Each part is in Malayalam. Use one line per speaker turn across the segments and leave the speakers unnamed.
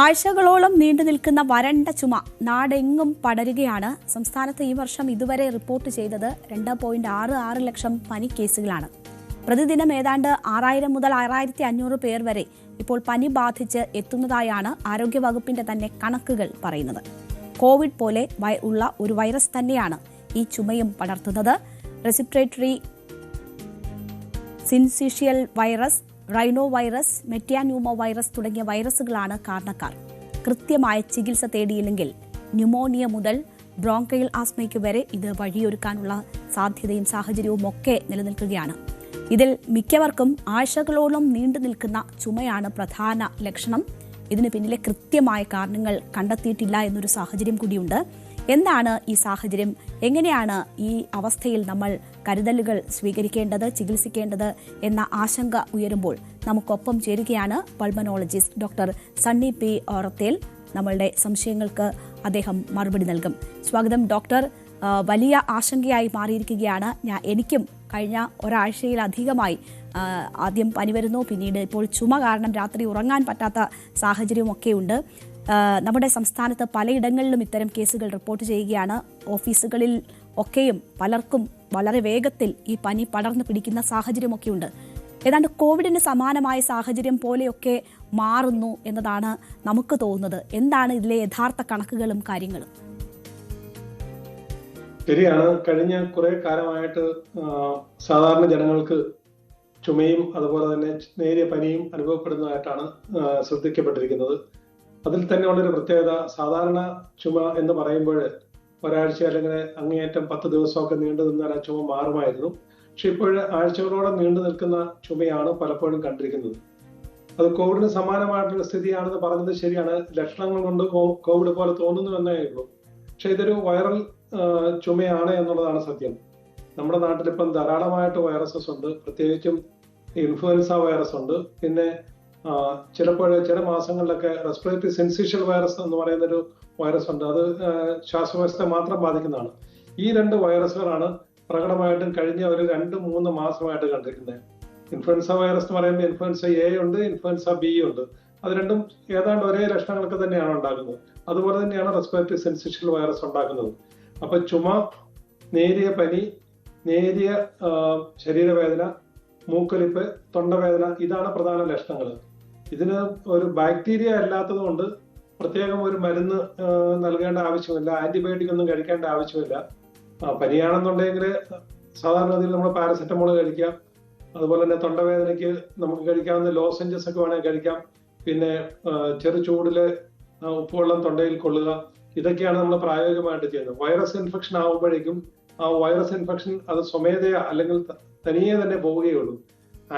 ആഴ്ചകളോളം നീണ്ടു നിൽക്കുന്ന വരണ്ട ചുമ നാടെങ്ങും പടരുകയാണ്. സംസ്ഥാനത്ത് ഈ വർഷം ഇതുവരെ റിപ്പോർട്ട് ചെയ്തത് 2.66 ലക്ഷം പനി കേസുകളാണ്. പ്രതിദിനം ഏതാണ്ട് 6000 മുതൽ 6500 പേർ വരെ ഇപ്പോൾ പനി ബാധിച്ച് എത്തുന്നതായാണ് ആരോഗ്യവകുപ്പിന്റെ തന്നെ കണക്കുകൾ പറയുന്നത്. കോവിഡ് പോലെ ഉള്ള ഒരു വൈറസ് തന്നെയാണ് ഈ ചുമയും പടർത്തുന്നത്. Respiratory syncytial virus, rhinovirus, metapneumovirus തുടങ്ങിയ വൈറസുകളാണ് കാരണക്കാർ. കൃത്യമായ ചികിത്സ തേടിയില്ലെങ്കിൽ ന്യൂമോണിയ മുതൽ ബ്രോങ്കൈൽ ആസ്മയ്ക്ക് വരെ ഇത് വഴിയൊരുക്കാനുള്ള സാധ്യതയും സാഹചര്യവും ഒക്കെ നിലനിൽക്കുകയാണ്. ഇതിൽ മിക്കവർക്കും ആഴ്ചകളോളം നീണ്ടു നിൽക്കുന്ന ചുമയാണ് പ്രധാന ലക്ഷണം. ഇതിന് പിന്നിലെ കൃത്യമായ കാരണങ്ങൾ കണ്ടെത്തിയിട്ടില്ല എന്നൊരു സാഹചര്യം കൂടിയുണ്ട്. എന്താണ് ഈ സാഹചര്യം? എങ്ങനെയാണ് ഈ അവസ്ഥയിൽ നമ്മൾ കരുതലുകൾ സ്വീകരിക്കേണ്ടത്, ചികിത്സിക്കേണ്ടത് എന്ന ആശങ്ക ഉയരുമ്പോൾ നമുക്കൊപ്പം ചേരുകയാണ് പൾമനോളജിസ്റ്റ് ഡോക്ടർ സണ്ണി പി ഓറത്തേൽ. നമ്മളുടെ സംശയങ്ങൾക്ക് അദ്ദേഹം മറുപടി നൽകും. സ്വാഗതം ഡോക്ടർ. വലിയ ആശങ്കയായി മാറിയിരിക്കുകയാണ്. എനിക്കും കഴിഞ്ഞ ഒരാഴ്ചയിലധികമായി ആദ്യം പനി വരുന്നു, പിന്നീട് ഇപ്പോൾ ചുമ കാരണം രാത്രി ഉറങ്ങാൻ പറ്റാത്ത സാഹചര്യമൊക്കെയുണ്ട്. നമ്മുടെ സംസ്ഥാനത്ത് പലയിടങ്ങളിലും ഇത്തരം കേസുകൾ റിപ്പോർട്ട് ചെയ്യുകയാണ്. ഓഫീസുകളിൽ ഒക്കെയും പലർക്കും വളരെ വേഗത്തിൽ ഈ പനി പടർന്നു പിടിക്കുന്ന സാഹചര്യമൊക്കെയുണ്ട്. ഏതാണ്ട് കോവിഡിന് സമാനമായ സാഹചര്യം പോലെയൊക്കെ മാറുന്നു എന്നതാണ് നമുക്ക് തോന്നുന്നത്. എന്താണ് ഇതിലെ യഥാർത്ഥ കണക്കുകളും കാര്യങ്ങളും?
ശരിയാണ്. കഴിഞ്ഞ കുറെ കാലമായിട്ട് സാധാരണ ജനങ്ങൾക്ക് ചുമയും അതുപോലെ തന്നെ നേരിയ പനിയും അനുഭവപ്പെടുന്നതായിട്ടാണ് ശ്രദ്ധിക്കപ്പെട്ടിരിക്കുന്നത്. അതിൽ തന്നെ ഉള്ളൊരു പ്രത്യേകത, സാധാരണ ചുമ എന്ന് പറയുമ്പോൾ ഒരാഴ്ച അല്ലെങ്കിൽ അങ്ങേയറ്റം 10 ദിവസമൊക്കെ നീണ്ടു നിന്നാൽ ആ ചുമ മാറുമായിരുന്നു. പക്ഷെ ഇപ്പോൾ ആഴ്ചകളോളം നീണ്ടു നിൽക്കുന്ന ചുമയാണ് പലപ്പോഴും കണ്ടിരിക്കുന്നത്. അത് കോവിഡിന് സമാനമായിട്ടുള്ള സ്ഥിതിയാണെന്ന് പറഞ്ഞത് ശരിയാണ്. ലക്ഷണങ്ങൾ കൊണ്ട് കോവിഡ് പോലെ തോന്നുന്നു എന്നേ ഉള്ളൂ. പക്ഷെ ഇതൊരു വൈറൽ ചുമയാണ് എന്നുള്ളതാണ് സത്യം. നമ്മുടെ നാട്ടിലിപ്പം ധാരാളമായിട്ട് വൈറസസ് ഉണ്ട്. പ്രത്യേകിച്ചും ഇൻഫ്ലുവൻസ വൈറസ് ഉണ്ട്. പിന്നെ ചിലപ്പോൾ ചില മാസങ്ങളിലൊക്കെ റെസ്പിറേറ്ററി സിൻസിഷ്യൽ വൈറസ് എന്ന് പറയുന്നൊരു വൈറസ് ഉണ്ട്. അത് ശ്വാസകോശത്തെ മാത്രം ബാധിക്കുന്നതാണ്. ഈ 2 വൈറസുകളാണ് പ്രകടമായിട്ടും കഴിഞ്ഞ ഒരു 2-3 മാസമായിട്ട് കണ്ടിരിക്കുന്നത്. ഇൻഫ്ലുവൻസ വൈറസ് എന്ന് പറയുമ്പോൾ ഇൻഫ്ലുവൻസ എ ഉണ്ട്, ഇൻഫ്ലുവൻസ ബി ഉണ്ട്. അത് രണ്ടും ഏതാണ്ട് ഒരേ ലക്ഷണങ്ങളൊക്കെ തന്നെയാണ് ഉണ്ടാക്കുന്നത്. അതുപോലെ തന്നെയാണ് റെസ്പിറേറ്ററി സിൻസിഷ്യൽ വൈറസ് ഉണ്ടാക്കുന്നത്. അപ്പൊ ചുമ, നേരിയ പനി, നേരിയ ശരീരവേദന, മൂക്കൊലിപ്പ്, തൊണ്ടവേദന, ഇതാണ് പ്രധാന ലക്ഷണങ്ങൾ. ഇതിന് ഒരു ബാക്ടീരിയ അല്ലാത്തത് കൊണ്ട് പ്രത്യേകം ഒരു മരുന്ന് നൽകേണ്ട ആവശ്യമില്ല, ആന്റിബയോട്ടിക് ഒന്നും കഴിക്കേണ്ട ആവശ്യമില്ല. പനിയാണെന്നുണ്ടെങ്കിൽ സാധാരണ രീതിയിൽ നമ്മൾ പാരസെറ്റമോൾ കഴിക്കാം. അതുപോലെ തന്നെ തൊണ്ടവേദനയ്ക്ക് നമുക്ക് കഴിക്കാവുന്ന ലോസഞ്ചസ് ഒക്കെ വേണമെങ്കിൽ കഴിക്കാം. പിന്നെ ചെറു ചൂടില് ഉപ്പുവെള്ളം തൊണ്ടയിൽ കൊള്ളുക, ഇതൊക്കെയാണ് നമ്മൾ പ്രായോഗികമായിട്ട് ചെയ്യുന്നത്. വൈറസ് ഇൻഫെക്ഷൻ ആകുമ്പോഴേക്കും ആ വൈറസ് ഇൻഫെക്ഷൻ അത് സ്വമേധയാ അല്ലെങ്കിൽ തനിയെ തന്നെ പോവുകയുള്ളൂ.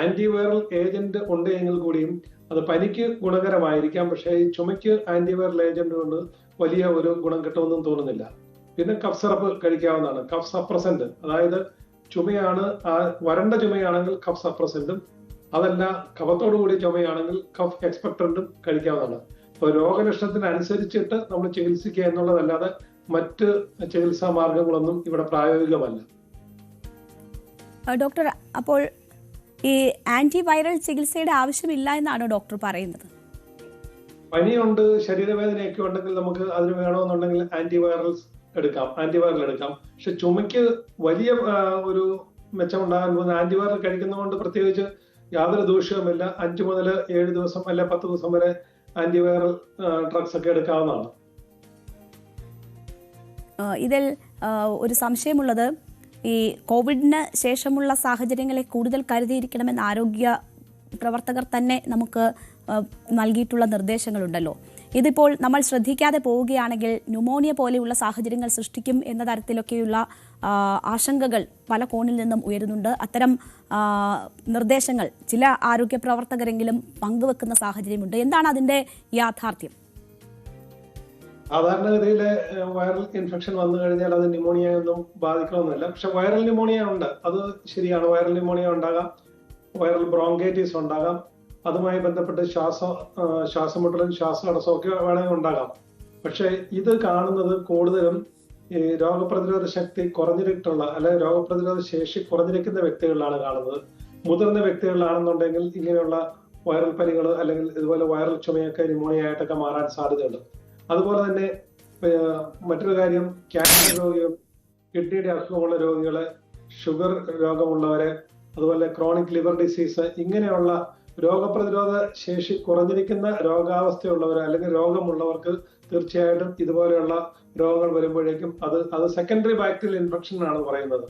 ആന്റിവൈറൽ ഏജന്റ് ഉണ്ടെങ്കിൽ കൂടിയും അത് പനിക്ക് ഗുണകരമായിരിക്കാം. പക്ഷേ ഈ ചുമയ്ക്ക് ആന്റിവൈറൽ ഏജന്റ് കൊണ്ട് വലിയ ഒരു ഗുണം കിട്ടുമെന്നും തോന്നുന്നില്ല. പിന്നെ കഫ് സിറപ്പ് കഴിക്കാവുന്നതാണ്. കഫ് സപ്രസന്റ്, അതായത് ചുമയാണ്, വരണ്ട ചുമയാണെങ്കിൽ കഫ് സപ്രസന്റും, അതല്ല കഫത്തോടു കൂടിയ ചുമയാണെങ്കിൽ കഫ് എക്സ്പെക്ടന്റും കഴിക്കാവുന്നതാണ്. അപ്പോൾ രോഗലക്ഷണത്തിന് അനുസരിച്ചിട്ട് നമ്മൾ ചികിത്സിക്കുക എന്നുള്ളതല്ലാതെ മറ്റ് ചികിത്സാ മാർഗങ്ങളൊന്നും ഇവിടെ പ്രായോഗികമല്ല.
ഡോക്ടർ, അപ്പോൾ ഈ ആന്റിവൈറൽ ചികിത്സയുടെ ആവശ്യമില്ല എന്നാണ് ഡോക്ടർ പറയുന്നത്?
പനിയുണ്ട്, ശരീരവേദനയൊക്കെ ഉണ്ടെങ്കിൽ നമുക്ക് അതിന് വേണമെന്നുണ്ടെങ്കിൽ ആന്റിവൈറൽ എടുക്കാം. പക്ഷെ ചുമയ്ക്ക് വലിയ ഒരു മെച്ചമുണ്ടാകാൻ പോകുന്ന ആന്റിവൈറൽ കഴിക്കുന്നതുകൊണ്ട് പ്രത്യേകിച്ച് യാതൊരു ദൂഷ്യവുമില്ല. 5 മുതൽ 7 ദിവസം അല്ലെ 10 ദിവസം വരെ ആന്റിവൈറൽ ഡ്രഗ്സ് ഒക്കെ എടുക്കാവുന്നതാണ്.
ഇതിൽ ഒരു സംശയമുള്ളത്, ഈ കോവിഡിന് ശേഷമുള്ള സാഹചര്യങ്ങളെ കൂടുതൽ കരുതിയിരിക്കണമെന്ന് ആരോഗ്യ പ്രവർത്തകർ തന്നെ നമുക്ക് നൽകിയിട്ടുള്ള നിർദ്ദേശങ്ങളുണ്ടല്ലോ. ഇതിപ്പോൾ നമ്മൾ ശ്രദ്ധിക്കാതെ പോവുകയാണെങ്കിൽ ന്യൂമോണിയ പോലെയുള്ള സാഹചര്യങ്ങൾ സൃഷ്ടിക്കും എന്ന തരത്തിലൊക്കെയുള്ള ആശങ്കകൾ പല കോണിൽ നിന്നും ഉയരുന്നുണ്ട്. അത്തരം നിർദ്ദേശങ്ങൾ ചില ആരോഗ്യ പ്രവർത്തകരെങ്കിലും പങ്കുവെക്കുന്ന സാഹചര്യമുണ്ട്. എന്താണ് അതിന്റെ യാഥാർത്ഥ്യം?
സാധാരണഗതിയിലെ വൈറൽ ഇൻഫെക്ഷൻ വന്നു കഴിഞ്ഞാൽ അത് ന്യൂമോണിയ ഒന്നും ബാധിക്കണമെന്നില്ല. പക്ഷെ വൈറൽ ന്യൂമോണിയ ഉണ്ട്, അത് ശരിയാണ്. വൈറൽ ന്യൂമോണിയ ഉണ്ടാകാം, വൈറൽ ബ്രോങ്കൈറ്റിസ് ഉണ്ടാകാം. അതുമായി ബന്ധപ്പെട്ട് ശ്വാസമുട്ടലും ശ്വാസതടസ്സവും ഒക്കെ വേണമെങ്കിൽ ഉണ്ടാകാം. പക്ഷെ ഇത് കാണുന്നത് കൂടുതലും ഈ രോഗപ്രതിരോധ ശക്തി കുറഞ്ഞിട്ടുള്ള അല്ലെങ്കിൽ രോഗപ്രതിരോധ ശേഷി കുറഞ്ഞിരിക്കുന്ന വ്യക്തികളിലാണ് കാണുന്നത്. മുതിർന്ന വ്യക്തികളിലാണെന്നുണ്ടെങ്കിൽ ഇങ്ങനെയുള്ള വൈറൽ പനികൾ അല്ലെങ്കിൽ ഇതുപോലെ വൈറൽ ചുമയൊക്കെ ന്യൂമോണിയ ആയിട്ടൊക്കെ മാറാൻ സാധ്യതയുണ്ട്. അതുപോലെ തന്നെ മറ്റൊരു കാര്യം, ക്യാൻസർ രോഗികൾ, കിഡ്നിയുടെ അസുഖമുള്ള രോഗികള്, ഷുഗർ രോഗമുള്ളവരെ, അതുപോലെ ക്രോണിക് ലിവർ ഡിസീസ്, ഇങ്ങനെയുള്ള രോഗപ്രതിരോധ ശേഷി കുറഞ്ഞിരിക്കുന്ന രോഗാവസ്ഥയുള്ളവർ അല്ലെങ്കിൽ രോഗമുള്ളവർക്ക് തീർച്ചയായിട്ടും ഇതുപോലെയുള്ള രോഗങ്ങൾ വരുമ്പോഴേക്കും അത് സെക്കൻഡറി ബാക്ടീരിയൽ ഇൻഫെക്ഷൻ എന്നാണ് പറയുന്നത്.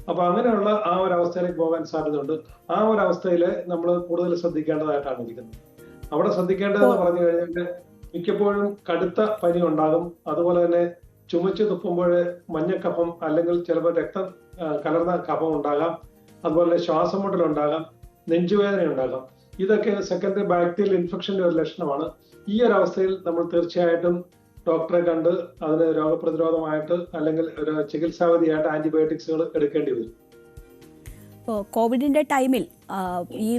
അപ്പൊ അങ്ങനെയുള്ള ആ ഒരു അവസ്ഥയിലേക്ക് പോകാൻ സാധ്യതയുണ്ട്. ആ ഒരു അവസ്ഥയിൽ നമ്മൾ കൂടുതൽ ശ്രദ്ധിക്കേണ്ടതായിട്ടാണ് ഇരിക്കുന്നത്. അവിടെ ശ്രദ്ധിക്കേണ്ടതെന്ന് പറഞ്ഞു കഴിഞ്ഞാൽ മിക്കപ്പോഴും കടുത്ത പനി ഉണ്ടാകും. അതുപോലെ തന്നെ ചുമച്ച് തുപ്പുമ്പോൾ മഞ്ഞക്കഫം അല്ലെങ്കിൽ ചിലപ്പോൾ രക്തം കലർന്ന കഫം ഉണ്ടാകാം. അതുപോലെ ശ്വാസം മുട്ടലുണ്ടാകാം, നെഞ്ചുവേദന ഉണ്ടാകാം. ഇതൊക്കെ സെക്കൻഡറി ബാക്ടീരിയൽ ഇൻഫെക്ഷന്റെ ഒരു ലക്ഷണമാണ്. ഈ ഒരു അവസ്ഥയിൽ നമ്മൾ തീർച്ചയായിട്ടും ഡോക്ടറെ കണ്ട് അതിന് രോഗപ്രതിരോധമായിട്ട് അല്ലെങ്കിൽ ഒരു ചികിത്സാവിധിയായിട്ട് ആന്റിബയോട്ടിക്സുകൾ എടുക്കേണ്ടി വരും.
കോവിഡിന്റെ ടൈമിൽ ഈ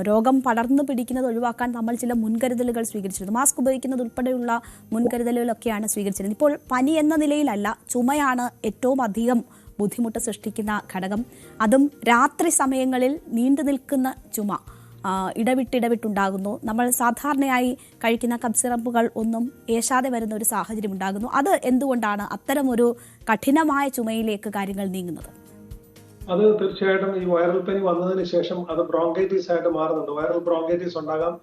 രോഗം പടർന്നു പിടിക്കുന്നത് ഒഴിവാക്കാൻ നമ്മൾ ചില മുൻകരുതലുകൾ സ്വീകരിച്ചിരുന്നു. മാസ്ക് ഉപയോഗിക്കുന്നത് ഉൾപ്പെടെയുള്ള മുൻകരുതലുകളൊക്കെയാണ് സ്വീകരിച്ചിരുന്നത്. ഇപ്പോൾ പനി എന്ന നിലയിലല്ല, ചുമയാണ് ഏറ്റവും അധികം ബുദ്ധിമുട്ട് സൃഷ്ടിക്കുന്ന ഘടകം. അതും രാത്രി സമയങ്ങളിൽ നീണ്ടു നിൽക്കുന്ന ചുമ ഇടവിട്ടുണ്ടാകുന്നു. നമ്മൾ സാധാരണയായി കഴിക്കുന്ന കഫ് സിറപ്പുകൾ ഒന്നും ഏശാതെ വരുന്ന ഒരു സാഹചര്യം ഉണ്ടാകുന്നു. അത് എന്തുകൊണ്ടാണ് അത്തരമൊരു കഠിനമായ ചുമയിലേക്ക് കാര്യങ്ങൾ നീങ്ങുന്നത്?
അത് തീർച്ചയായിട്ടും ഈ വൈറൽ പനി വന്നതിന് ശേഷം അത് ബ്രോങ്കൈറ്റിസ് ആയിട്ട് മാറുന്നുണ്ട്. വൈറൽ ബ്രോങ്കൈറ്റിസ് ഉണ്ടാകാം,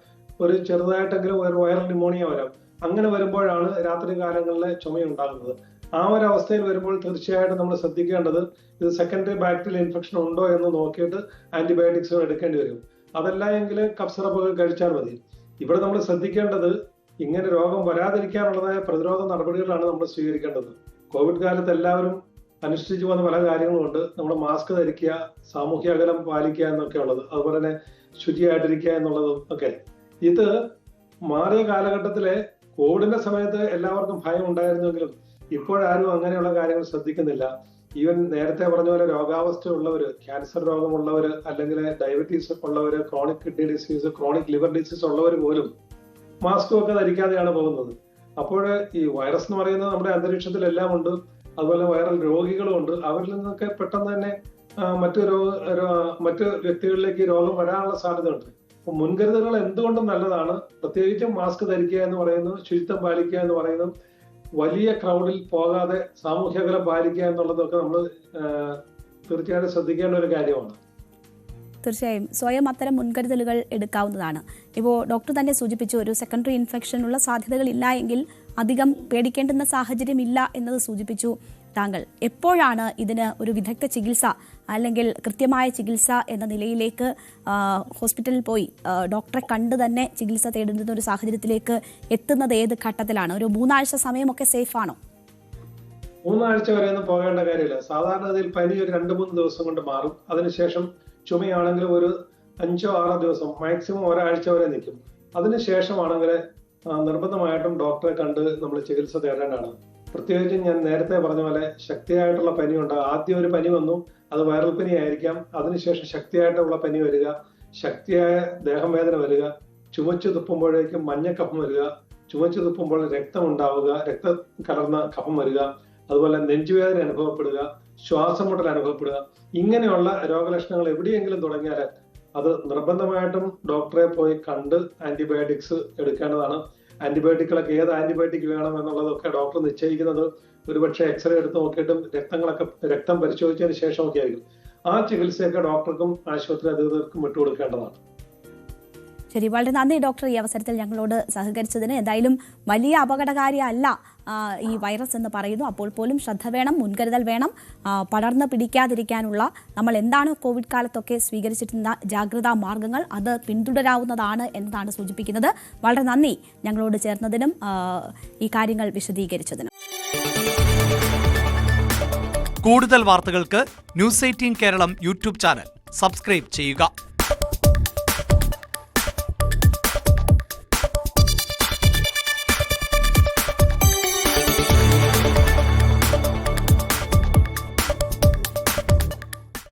ഒരു ചെറുതായിട്ടെങ്കിലും ഒരു വൈറൽ ന്യൂമോണിയ വരാം. അങ്ങനെ വരുമ്പോഴാണ് രാത്രി കാലങ്ങളിലെ ചുമയുണ്ടാകുന്നത്. ആ ഒരു അവസ്ഥയിൽ വരുമ്പോൾ തീർച്ചയായിട്ടും നമ്മൾ ശ്രദ്ധിക്കേണ്ടത് ഇത് സെക്കൻഡറി ബാക്ടീരിയൽ ഇൻഫെക്ഷൻ ഉണ്ടോ എന്ന് നോക്കിയിട്ട് ആന്റിബയോട്ടിക്സുകൾ എടുക്കേണ്ടി വരും. അതല്ല എങ്കിൽ കഫ് സിറപ്പുകൾ കഴിച്ചാൽ മതി. ഇവിടെ നമ്മൾ ശ്രദ്ധിക്കേണ്ടത് ഇങ്ങനെ രോഗം വരാതിരിക്കാനുള്ളതായ പ്രതിരോധ നടപടികളാണ് നമ്മൾ സ്വീകരിക്കേണ്ടത്. കോവിഡ് കാലത്ത് എല്ലാവരും അനുഷ്ഠിച്ചു വന്ന പല കാര്യങ്ങളുമുണ്ട്. നമ്മൾ മാസ്ക് ധരിക്കുക, സാമൂഹ്യ അകലം പാലിക്കുക എന്നൊക്കെ ഉള്ളത്, അതുപോലെ തന്നെ ശുചിയായിട്ടിരിക്കുക എന്നുള്ളതും ഒക്കെ. ഇത് മാറിയ കാലഘട്ടത്തിലെ കോവിഡിന്റെ സമയത്ത് എല്ലാവർക്കും ഭയം ഉണ്ടായിരുന്നെങ്കിലും ഇപ്പോഴാരും അങ്ങനെയുള്ള കാര്യങ്ങൾ ശ്രദ്ധിക്കുന്നില്ല. ഈവൻ നേരത്തെ പറഞ്ഞ പോലെ രോഗാവസ്ഥ ഉള്ളവര്, ക്യാൻസർ രോഗമുള്ളവര്, അല്ലെങ്കിൽ ഡയബറ്റീസ് ഉള്ളവര്, chronic kidney disease, chronic liver disease ഉള്ളവർ പോലും മാസ്കും ഒക്കെ ധരിക്കാതെയാണ് പോകുന്നത്. അപ്പോൾ ഈ വൈറസ് എന്ന് പറയുന്നത് നമ്മുടെ അന്തരീക്ഷത്തിലെല്ലാം ഉണ്ട്. അതുപോലെ വൈറൽ രോഗികളും ഉണ്ട്. അവരിൽ നിന്നൊക്കെ പെട്ടെന്ന് തന്നെ മറ്റ് വ്യക്തികളിലേക്ക് രോഗം വരാനുള്ള സാധ്യതയുണ്ട്. അപ്പൊ മുൻകരുതലുകൾ എന്തുകൊണ്ടും നല്ലതാണ്. പ്രത്യേകിച്ചും മാസ്ക് ധരിക്കുക എന്ന് പറയുന്നത്, ശുചിത്വം പാലിക്കുക എന്ന് പറയുന്നത്, വലിയ ക്രൗഡിൽ പോകാതെ സാമൂഹ്യ അകലം പാലിക്കുക എന്നുള്ളതൊക്കെ നമ്മൾ തീർച്ചയായിട്ടും ശ്രദ്ധിക്കേണ്ട ഒരു കാര്യമാണ്.
തീർച്ചയായും സ്വയം അത്തരം മുൻകരുതലുകൾ എടുക്കാവുന്നതാണ്. ഇപ്പോൾ ഡോക്ടർ തന്നെ സൂചിപ്പിച്ചു, ഒരു സെക്കൻഡറി ഇൻഫെക്ഷനുള്ള സാധ്യതകൾ ഇല്ല എങ്കിൽ അധികം പേടിക്കേണ്ടുന്ന സാഹചര്യം ഇല്ല എന്നത് സൂചിപ്പിച്ചു താങ്കൾ. എപ്പോഴാണ് ഇതിന് ഒരു വിദഗ്ധ ചികിത്സ അല്ലെങ്കിൽ കൃത്യമായ ചികിത്സ എന്ന നിലയിലേക്ക് ഹോസ്പിറ്റലിൽ പോയി ഡോക്ടറെ കണ്ട് തന്നെ ചികിത്സ തേടുന്ന ഒരു സാഹചര്യത്തിലേക്ക് എത്തുന്നത് ഏത് ഘട്ടത്തിലാണ്? ഒരു 3 ആഴ്ച സമയമൊക്കെ സേഫ് ആണോ?
3 ആഴ്ച വരെ ഒന്നും പോകേണ്ട കാര്യമില്ല. സാധാരണഗതിയിൽ പനി ഒരു 2-3 ദിവസം കൊണ്ട് മാറും. അതിനുശേഷം ചുമയാണെങ്കിൽ ഒരു 5-6 ദിവസം, മാക്സിമം ഒരാഴ്ച വരെ നിൽക്കും. അതിനുശേഷമാണെങ്കിൽ നിർബന്ധമായിട്ടും ഡോക്ടറെ കണ്ട് നമ്മൾ ചികിത്സ തേടേണ്ടതാണ്. പ്രത്യേകിച്ചും ഞാൻ നേരത്തെ പറഞ്ഞ പോലെ ശക്തിയായിട്ടുള്ള പനി ഉണ്ടാകും. ആദ്യം ഒരു പനി വന്നു, അത് വൈറൽ പനി ആയിരിക്കാം. അതിനുശേഷം ശക്തിയായിട്ടുള്ള പനി വരിക, ശക്തിയായ ദേഹം വേദന വരിക, ചുമച്ചു തുപ്പുമ്പോഴേക്കും മഞ്ഞക്കഫം വരിക, ചുമച്ചു തുപ്പുമ്പോൾ രക്തം ഉണ്ടാവുക, രക്തം കലർന്ന കഫം വരിക, അതുപോലെ നെഞ്ചുവേദന അനുഭവപ്പെടുക, ശ്വാസം മുട്ടൽ അനുഭവപ്പെടുക. ഇങ്ങനെയുള്ള രോഗലക്ഷണങ്ങൾ എവിടെയെങ്കിലും തുടങ്ങിയാൽ അത് നിർബന്ധമായിട്ടും ഡോക്ടറെ പോയി കണ്ട് ആന്റിബയോട്ടിക്സ് എടുക്കേണ്ടതാണ്. ആന്റിബയോട്ടിക്കുകളൊക്കെ ഏത് ആന്റിബയോട്ടിക് വേണം എന്നുള്ളതൊക്കെ ഡോക്ടർ നിശ്ചയിക്കുന്നത് ഒരുപക്ഷെ എക്സ്റേ എടുത്ത് നോക്കിയിട്ടും രക്തം പരിശോധിച്ചതിന് ശേഷമൊക്കെ ആയിരിക്കും. ആ ചികിത്സയൊക്കെ ഡോക്ടർക്കും ആശുപത്രി അധികൃതർക്കും വിട്ടുകൊടുക്കേണ്ടതാണ്.
ശരി, വളരെ നന്ദി ഡോക്ടർ ഈ അവസരത്തിൽ ഞങ്ങളോട് സഹകരിച്ചതിന്. എന്തായാലും വലിയ അപകടകാരിയല്ല ഈ വൈറസ് എന്ന് പറയുന്നു. അപ്പോൾ പോലും ശ്രദ്ധ വേണം, മുൻകരുതൽ വേണം. പടർന്ന് പിടിക്കാതിരിക്കാനുള്ള നമ്മൾ എന്താണ് കോവിഡ് കാലത്തൊക്കെ സ്വീകരിച്ചിരുന്ന ജാഗ്രതാ മാർഗങ്ങൾ അത് പിന്തുടരാവുന്നതാണ് എന്നതാണ് സൂചിപ്പിക്കുന്നത്. വളരെ നന്ദി ഞങ്ങളോട് ചേർന്നതിനും ഈ കാര്യങ്ങൾ വിശദീകരിച്ചതിനും.
കൂടുതൽ വാർത്തകൾക്ക് News 18 Keralam YouTube channel subscribe ചെയ്യുക.